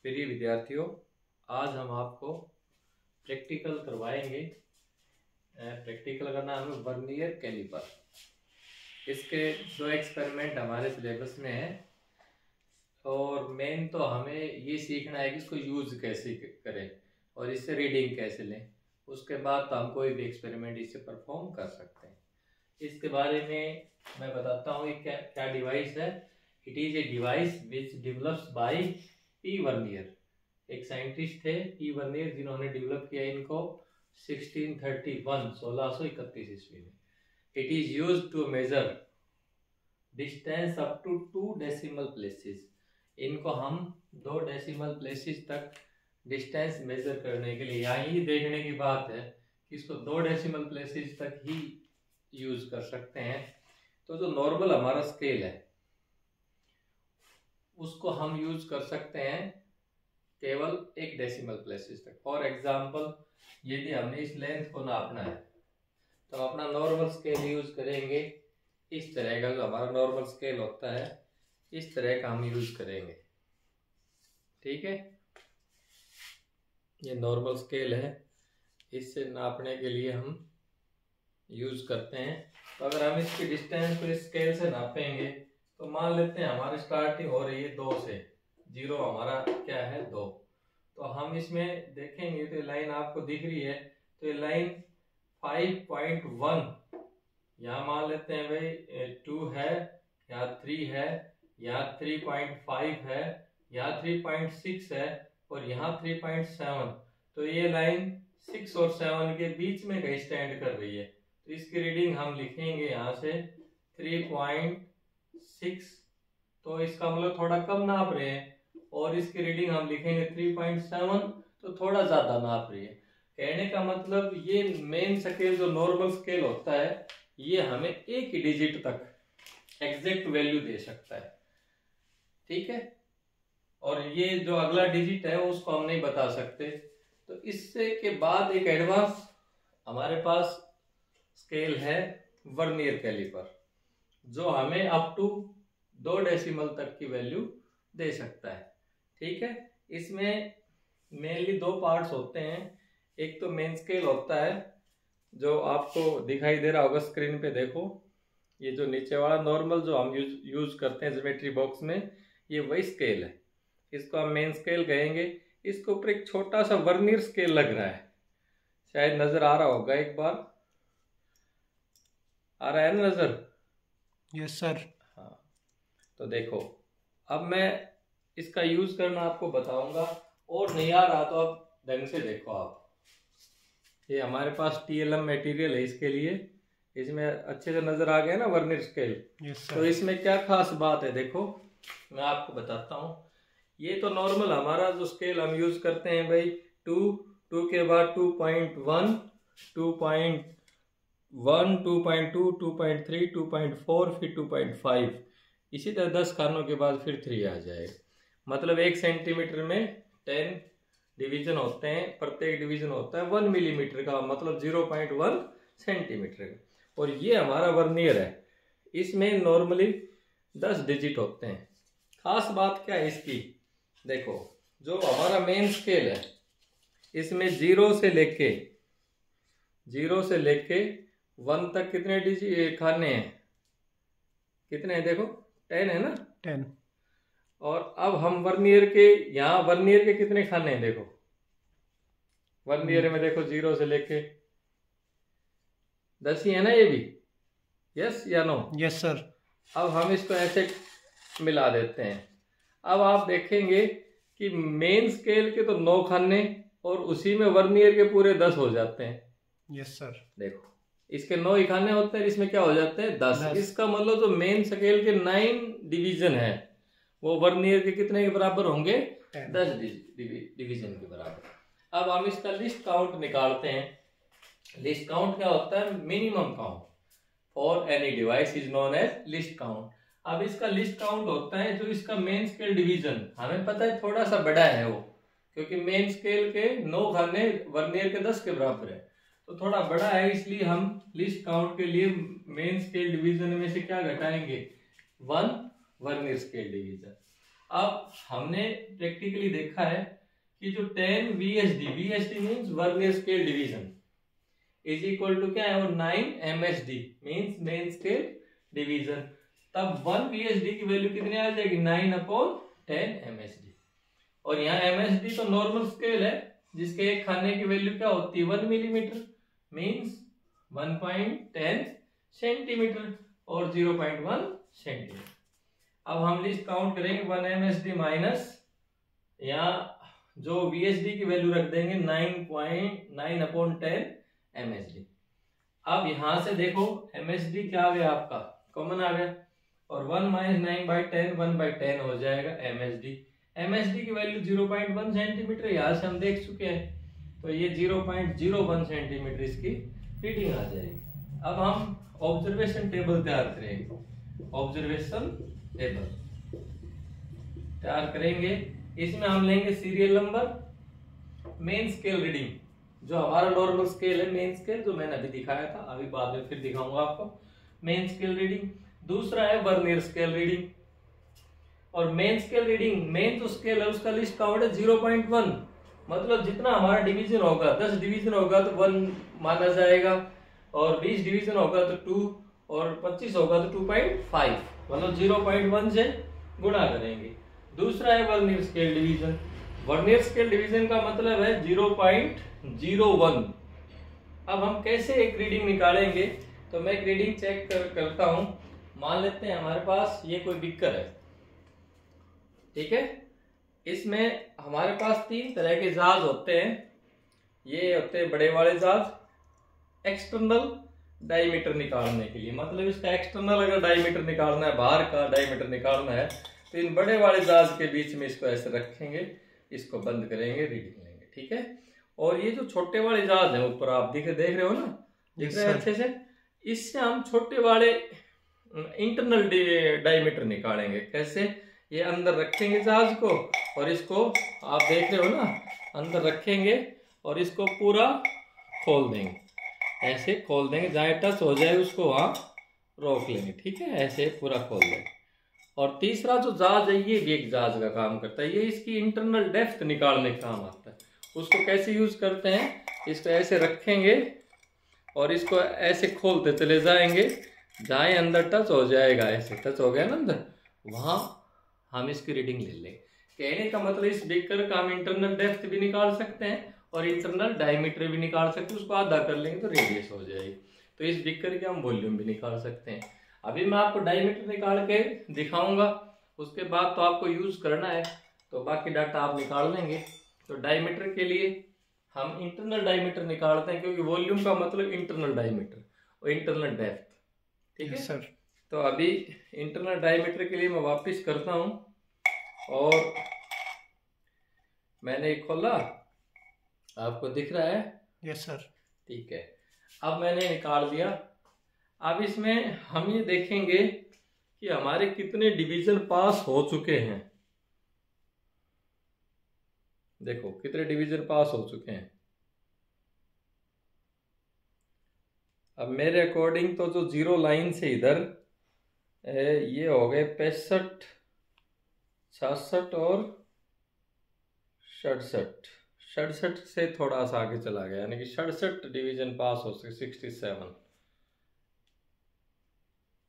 प्रिय विद्यार्थियों, आज हम आपको प्रैक्टिकल करवाएंगे। प्रैक्टिकल का नाम है वर्नियर कैलिपर। इसके 2 एक्सपेरिमेंट हमारे सिलेबस में है और मेन तो हमें ये सीखना है कि इसको यूज कैसे करें और इससे रीडिंग कैसे लें। उसके बाद तो हम कोई भी एक्सपेरिमेंट इससे परफॉर्म कर सकते हैं। इसके बारे में मैं बताता हूँ क्या क्या डिवाइस है। It is a device which develops by P Vernier. एक साइंटिस्ट थे पी वर्नियर जिन्होंने डेवलप किया इनको 1631 ईस्वी में। It is used to measure distance up to 2 decimal places. इनको हम 2 डेसिमल प्लेसेस तक डिस्टेंस मेजर करने के लिए, यहाँ ही देखने की बात है कि इसको 2 डेसिमल प्लेसेस तक ही यूज कर सकते हैं। तो जो नॉर्मल हमारा स्केल है उसको हम यूज कर सकते हैं केवल 1 डेसिमल प्लेसेस तक। फॉर एग्जाम्पल, यदि हमने इस लेंथ को नापना है तो अपना नॉर्मल स्केल यूज करेंगे। इस तरह का जो हमारा नॉर्मल स्केल होता है इस तरह का हम यूज करेंगे। ठीक है, ये नॉर्मल स्केल है, इससे नापने के लिए हम यूज करते हैं। तो अगर हम इसकी डिस्टेंस को इस स्केल से नापेंगे तो मान लेते हैं हमारी स्टार्टिंग हो रही है 2 से। 0 हमारा क्या है 2। तो हम इसमें देखेंगे तो ये लाइन आपको दिख रही है, तो ये लाइन 5.1 यहाँ मान लेते हैं भाई 2 है, यहाँ 3 है, यहाँ 3.5 है, यहाँ 3.6 है और यहाँ 3.7। तो ये लाइन 6 और 7 के बीच में कहीं स्टैंड कर रही है। तो इसकी रीडिंग हम लिखेंगे यहाँ से 3.6। तो इसका मतलब थोड़ा कम नाप रहे हैं। और इसकी रीडिंग हम लिखेंगे 3.7, तो थोड़ा ज्यादा नाप रही है। कहने का मतलब ये मेन स्केल जो नॉर्मल स्केल होता है ये हमें एक ही डिजिट तक एग्जैक्ट वैल्यू दे सकता है। ठीक है, और ये जो अगला डिजिट है उसको हम नहीं बता सकते। तो इससे के बाद एक एडवांस हमारे पास स्केल है वर्नियर कैलिपर, जो हमें अप टू 2 डेसिमल तक की वैल्यू दे सकता है। ठीक है, इसमें मेनली 2 पार्ट्स होते हैं। एक तो मेन स्केल होता है जो आपको दिखाई दे रहा होगा स्क्रीन पे। देखो, ये जो नीचे वाला नॉर्मल जो हम यूज करते हैं ज्योमेट्री बॉक्स में, ये वही स्केल है। इसको हम मेन स्केल कहेंगे। इसके ऊपर एक छोटा सा वर्नियर स्केल लग रहा है, शायद नजर आ रहा होगा। एक बार आ रहा है ना नजर? Yes sir. हाँ, तो देखो अब मैं इसका यूज करना आपको बताऊंगा, और नहीं आ रहा तो अब ढंग से देखो आप। ये हमारे पास TLM मटेरियल है इसके लिए, इसमें अच्छे से नजर आ गया ना वर्नियर स्केल। Yes sir. तो इसमें क्या खास बात है देखो, मैं आपको बताता हूँ। ये तो नॉर्मल हमारा जो स्केल हम यूज करते हैं भाई 2 के बाद 2.1, 2.1, 2.2, 2.3, 2.4, फिर 2.5, इसी तरह 10 खानों के बाद फिर 3 आ जाएगा। मतलब 1 सेंटीमीटर में 10 डिवीजन होते हैं। प्रत्येक डिवीजन होता है 1 मिलीमीटर का, मतलब 0.1 सेंटीमीटर का। और ये हमारा वर्नियर है, इसमें नॉर्मली 10 डिजिट होते हैं। खास बात क्या है इसकी, देखो जो हमारा मेन स्केल है इसमें 0 से लेके 1 तक कितने डिजिट खाने हैं? कितने हैं देखो, 10 है ना? 10। और अब हम वर्नियर के, यहाँ वर्नियर के कितने खाने हैं देखो। वर्नियर में देखो 0 से लेके 10 ही है ना, ये भी। यस या नो? Yes sir. अब हम इसको ऐसे मिला देते हैं। अब आप देखेंगे कि मेन स्केल के तो 9 खाने और उसी में वर्नियर के पूरे 10 हो जाते हैं। Yes sir. देखो इसके 9 ही खाने होते हैं, इसमें क्या हो जाते हैं 10। इसका मतलब जो मेन स्केल के 9 डिवीजन है वो वर्नियर के कितने के बराबर होंगे? 10 डिवीजन के बराबर। अब हम इसका लिस्ट काउंट निकालते हैं। लिस्ट काउंट क्या होता है? Minimum count for any device is known as least count. अब इसका लिस्ट काउंट होता है जो इसका मेन स्केल डिवीजन, हमें पता है थोड़ा सा बड़ा है वो, क्योंकि मेन स्केल के 9 खाने वर्नियर के 10 के बराबर है, तो थोड़ा बड़ा है। इसलिए हम लिस्ट काउंट के लिए मेन स्केल डिवीजन में से क्या घटाएंगे? 1 वर्नियर स्केल डिवीजन। अब हमने प्रैक्टिकली देखा है कि जो 10 VSD means Vernier scale division is equal to क्या है, वो 9 MSD means main scale division. तब 1 VSD की वैल्यू कितनी आ जाएगी, 9/10 MSD। और यहाँ MSD तो नॉर्मल स्केल है जिसके एक खाने की वैल्यू क्या होती है, 1 मिलीमीटर मीन्स 1.10 सेंटीमीटर और 0.1 सेंटीमीटर। अब हम लिस्ट काउंट करेंगे 1 MSD माइनस यहाँ जो VSD की वैल्यू रख देंगे 9.9/10 MSD। अब यहां से देखो MSD क्या आ गया, आपका कॉमन आ गया, और 1 - 9/10 1/10 हो जाएगा MSD। MSD की वैल्यू 0.1 सेंटीमीटर यहाँ से हम देख चुके हैं, तो ये 0.01 सेंटीमीटर इसकी रीडिंग आ जाएगी। अब हम ऑब्जर्वेशन टेबल तैयार करेंगे, ऑब्जर्वेशन टेबल तैयार करेंगे। इसमें हम लेंगे serial number, main scale reading जो हमारा नॉर्मल स्केल है, मेन स्केल जो मैंने अभी दिखाया था, अभी बाद में फिर दिखाऊंगा आपको मेन स्केल रीडिंग। दूसरा है वर्नियर स्केल रीडिंग, और मेन स्केल रीडिंग, मेन जो स्केल है उसका लिस्ट काउंट है 0.1, मतलब जितना हमारा डिवीजन होगा, 10 डिवीजन होगा तो 1 माना जाएगा, और 20 डिवीजन होगा तो 2, और 25 होगा तो 2.5, मतलब 0.1 से गुणा करेंगे। दूसरा है vernier scale division. Vernier scale division का मतलब है 0.01। अब हम कैसे एक रीडिंग निकालेंगे, तो मैं एक रीडिंग चेक करता हूं। मान लेते हैं हमारे पास ये कोई बीकर है, ठीक है, इसमें हमारे पास 3 तरह के जाज होते हैं। ये होते हैं बड़े वाले जाज, एक्सटर्नल डायमीटर निकालने के लिए, मतलब इसका एक्सटर्नल अगर डायमीटर निकालना है, बाहर का डायमीटर निकालना है, तो इन बड़े वाले जाज के बीच में इसको ऐसे रखेंगे, इसको बंद करेंगे, रीडिंग लेंगे, ठीक है। और ये जो छोटे वाले जाज हैं ऊपर आप देख रहे हो ना, दिख रहे हैं अच्छे से, इससे हम छोटे वाले इंटरनल डायमीटर निकालेंगे। कैसे, ये अंदर रखेंगे जाज को, और इसको आप देख रहे हो ना, अंदर रखेंगे और इसको पूरा खोल देंगे, ऐसे खोल देंगे, जहाँ टच हो जाए उसको वहां रोक लेंगे, ठीक है, ऐसे पूरा खोल देंगे। और तीसरा जो जाज है, ये भी एक जाज का काम करता है, ये इसकी इंटरनल डेप्थ निकालने का काम आता है। उसको कैसे यूज करते हैं, इसको ऐसे रखेंगे और इसको ऐसे खोलते चले जाएंगे, जहाँ अंदर टच हो जाएगा, ऐसे टच हो गया ना अंदर, वहां हम इसकी रीडिंग ले लेंगे। कहने का मतलब इस बीकर का हम इंटरनल डेप्थ भी निकाल सकते हैं और इंटरनल डायमीटर भी निकाल सकते हैं, उसको आधा कर लेंगे तो रेडियस हो जाएगी। तो इस बीकर की हम वॉल्यूम भी निकाल सकते हैं। अभी मैं आपको डायमीटर निकाल के दिखाऊंगा, उसके बाद तो आपको यूज करना है, तो बाकी डाटा आप निकाल लेंगे। तो डायमीटर के लिए हम इंटरनल डायमीटर निकालते हैं, क्योंकि वॉल्यूम का मतलब इंटरनल डायमीटर और इंटरनल डेप्थ, ठीक है सर। तो अभी इंटरनल डायमीटर के लिए मैं वापस करता हूं, और मैंने खोला, आपको दिख रहा है? Yes sir. ठीक है, अब मैंने निकाल दिया। अब इसमें हम ये देखेंगे कि हमारे कितने डिवीजन पास हो चुके हैं। देखो कितने डिवीजन पास हो चुके हैं। अब मेरे अकॉर्डिंग तो जो 0 लाइन से इधर ये हो गए 65, 66 और 67 से थोड़ा सा आगे चला गया, यानी कि 67 डिवीजन पास हो सके। 67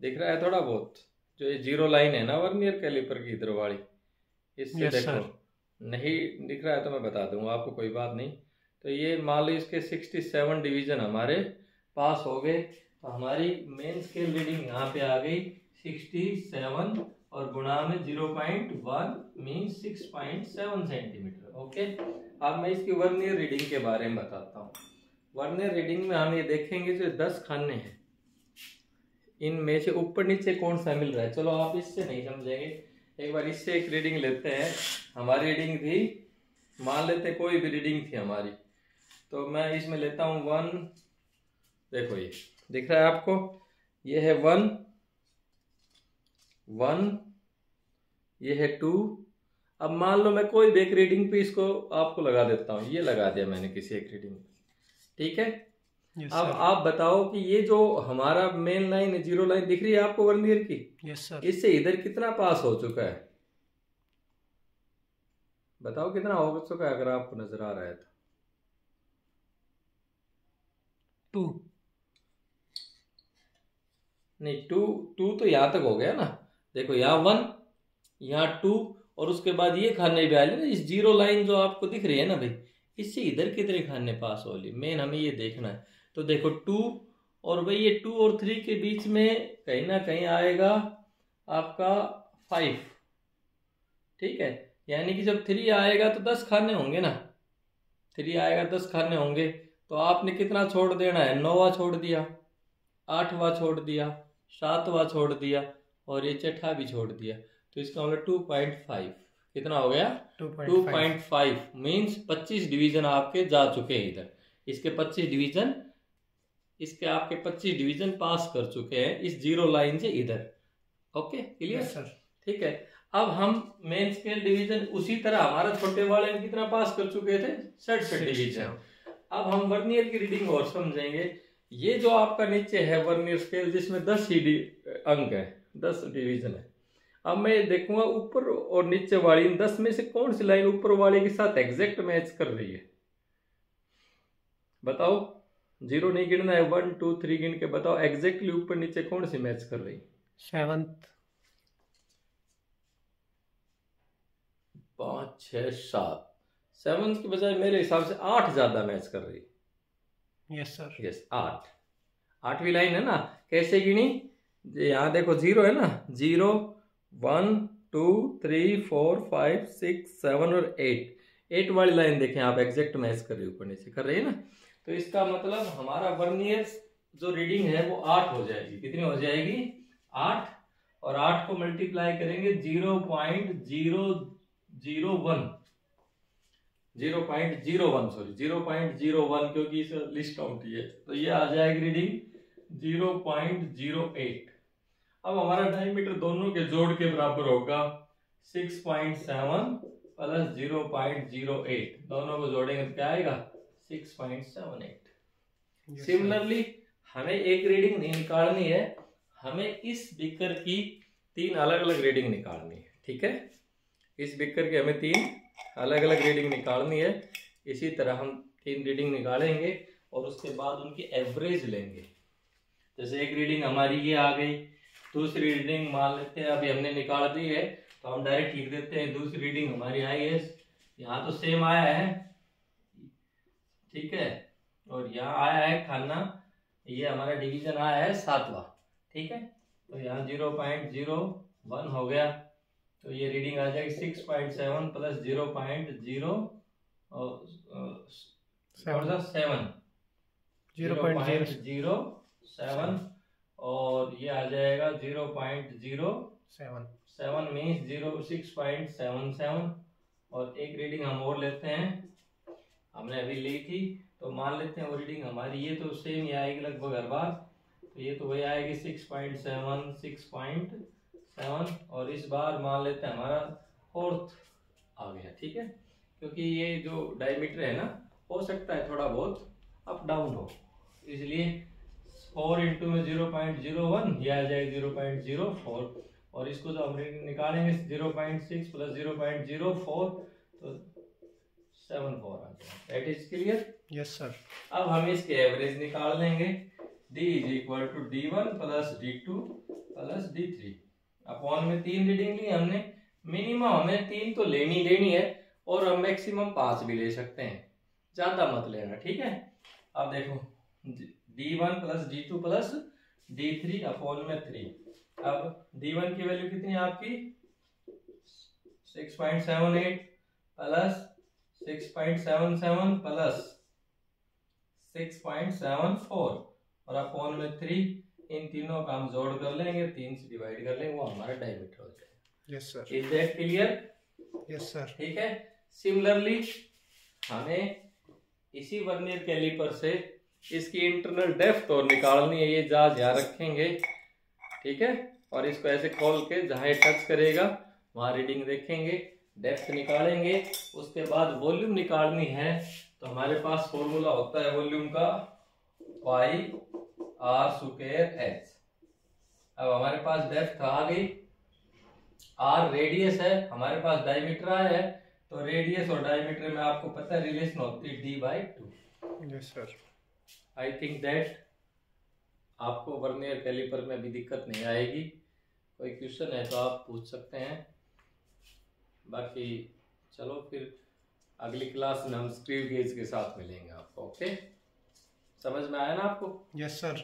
दिख रहा है थोड़ा बहुत, जो ये 0 लाइन है ना वर्नियर कैलिपर की इधर वाली, इससे देखो नहीं दिख रहा है तो मैं बता दूंगा आपको, कोई बात नहीं। तो ये मान लो इसके 67 डिवीजन हमारे पास हो गए, तो हमारी मेन स्केल रीडिंग यहाँ पे आ गई 67 और गुणा में 0.1 मीन 6.7 सेंटीमीटर। ओके, अब मैं इसकी वर्नियर रीडिंग के बारे में बताता हूँ। वर्नियर रीडिंग में हम ये देखेंगे जो 10 खाने हैं, इनमें से ऊपर नीचे कौन सा मिल रहा है। चलो आप इससे नहीं समझेंगे, एक बार इससे एक रीडिंग लेते हैं। हमारी रीडिंग थी, मान लेते कोई भी रीडिंग थी हमारी, तो मैं इसमें लेता हूँ 1, देखो ये दिख रहा है आपको, ये है 1, ये है 2। अब मान लो मैं कोई भी एक रीडिंग पे इसको आपको लगा देता हूँ, ये लगा दिया मैंने किसी एक रीडिंग पे, ठीक है। अब आप बताओ कि ये जो हमारा मेन लाइन है, 0 लाइन दिख रही है आपको वर्नियर की? Yes sir. इससे इधर कितना पास हो चुका है? बताओ कितना हो चुका है, अगर आपको नजर आ रहा है तो। 2। नहीं, टू तो यहाँ तक हो गया ना। देखो यहाँ 1, यहाँ 2, और उसके बाद ये खाने भी आ रही है ना, इस जीरो लाइन जो आपको दिख रही है ना भाई, इससे इधर कितने खाने पास हो रही, मेन हमें ये देखना है। तो देखो 2, और भाई ये 2 और 3 के बीच में कहीं ना कहीं आएगा आपका 5, ठीक है। यानी कि जब 3 आएगा तो 10 खाने होंगे ना, 3 आएगा 10 खाने होंगे, तो आपने कितना छोड़ देना है, 9वां छोड़ दिया, 8वां छोड़ दिया, 7वां छोड़ दिया, और ये छठा भी छोड़ दिया। तो इसका मतलब 2.5 कितना हो गया, 2.5 मीन्स 25 डिवीजन आपके जा चुके हैं इधर। इसके 25 डिवीजन, इसके आपके 25 डिवीजन पास कर चुके हैं इस जीरो लाइन से इधर। Okay, clear sir. ठीक है। अब हम मेन स्केल डिवीजन उसी तरह हमारा छोटे वाले में कितना पास कर चुके थे, 67 डिवीजन। अब हम वर्नियर की रीडिंग और समझेंगे। ये जो आपका नीचे है वर्नियर स्केल, जिसमें 10 ही अंक है, 10 डिवीजन है। अब मैं देखूंगा ऊपर और नीचे वाली इन 10 में से कौन सी लाइन ऊपर वाले के साथ एग्जैक्ट मैच कर रही है। बताओ, 0 नहीं गिनना है, 1 2 3 गिन के बताओ एग्जैक्टली ऊपर नीचे कौन सी मैच कर रही है। 7th, 5 6 7, 7 की बजाय मेरे हिसाब से 8 ज्यादा मैच कर रही है। Yes sir. यस, 8, 8वीं लाइन है ना। कैसे गिनी, यहाँ देखो 0 है ना, 0 1 2 3 4 5 6 7 और 8 वाली लाइन देखें आप, एग्जैक्ट मैच कर रही है, ऊपर नीचे कर रही है ना। तो इसका मतलब हमारा वर्नियर जो रीडिंग है वो 8 हो जाएगी। कितनी हो जाएगी, 8, और 8 को मल्टीप्लाई करेंगे 0.01 क्योंकि इस लिस्ट काउंट है, तो ये आ जाएगी रीडिंग 0.08। अब हमारा डायमीटर दोनों के जोड़ के बराबर होगा 6.7 प्लस 0.08, दोनों को जोड़ेंगे तो क्या आएगा, 6.78। सिमिलरली हमें एक रीडिंग नहीं निकालनी है, हमें इस बीकर की 3 अलग अलग रीडिंग निकालनी है, ठीक है। इस बीकर की हमें 3 अलग अलग रीडिंग निकालनी है। इसी तरह हम 3 रीडिंग निकालेंगे और उसके बाद उनकी एवरेज लेंगे। जैसे एक रीडिंग हमारी ये आ गई, दूसरी रीडिंग मान लेते हैं अभी हमने निकाल दी है, तो हम डायरेक्ट लिख देते हैं दूसरी रीडिंग हमारी आई है, यहाँ तो सेम आया है, ठीक है, और यहाँ आया है खाना, ये हमारा डिवीजन आया है 7वां, ठीक है। तो यहाँ 0.01 हो गया, तो ये रीडिंग आ जाएगी 6.7 प्लस 0.07 और ये आ जाएगा 0.07 मीन्स 6.77। और एक रीडिंग हम और लेते हैं, हमने अभी ली थी, तो मान लेते हैं वो रीडिंग हमारी ये तो सेम ही आएगी लगभग हर बार, तो ये तो वही आएगी 6.7, और इस बार मान लेते हैं हमारा 4th आ गया, ठीक है। क्योंकि ये जो डायमीटर है ना, हो सकता है थोड़ा बहुत अप डाउन हो, इसलिए 4 इंटू में 0.01, ये आ जाएगा 0.04, और इसको जो हम निकालेंगे 0.6 प्लस 0.04, तो 74 आ जाएगा। That is clear. Yes sir. अब हम इसके एवरेज निकाल लेंगे, D is equal to D1 plus D2 plus D3 upon में 3 रीडिंग ली हमने, मिनिमम हमें 3 तो लेनी है, और हम मैक्सिमम 5 भी ले सकते हैं, ज्यादा मत लेना, ठीक है। अब देखो D1 plus D2 plus D3 upon में 3। अब D1 की वैल्यू कितनी है आपकी, 6.78 प्लस 6.77 प्लस 6.74 और अपॉन में 3, इन तीनों का हम जोड़ कर लेंगे, 3 से डिवाइड कर लेंगे, वो हमारा डायमीटर हो जाएगा। Yes sir. Is that clear. Yes sir. ठीक है। सिमिलरली हमें इसी वर्नियर कैलिपर से इसकी इंटरनल डेप्थ और निकालनी है, ये जहाँ ध्यान रखेंगे, ठीक है। और इसको ऐसे खोल के जहाँ टच करेगा वहाँ रीडिंग देखेंगे, डेप्थ निकालेंगे, उसके बाद वॉल्यूम निकालनी है। तो हमारे पास फॉर्मूला होता है वॉल्यूम का पाई आर स्क्वायर एच। अब हमारे पास डेप्थ आ गई, आर रेडियस है, हमारे पास डायमीटर आया है, तो रेडियस और डायमीटर में आपको पता है रिलेशन होती है d/2। Yes sir. I think that आपको वर्नियर कैलिपर में भी दिक्कत नहीं आएगी। कोई क्वेश्चन है तो आप पूछ सकते हैं। बाकी चलो फिर अगली क्लास में हम स्क्रू गेज के साथ मिलेंगे आपको। ओके, समझ में आया ना आपको? Yes sir.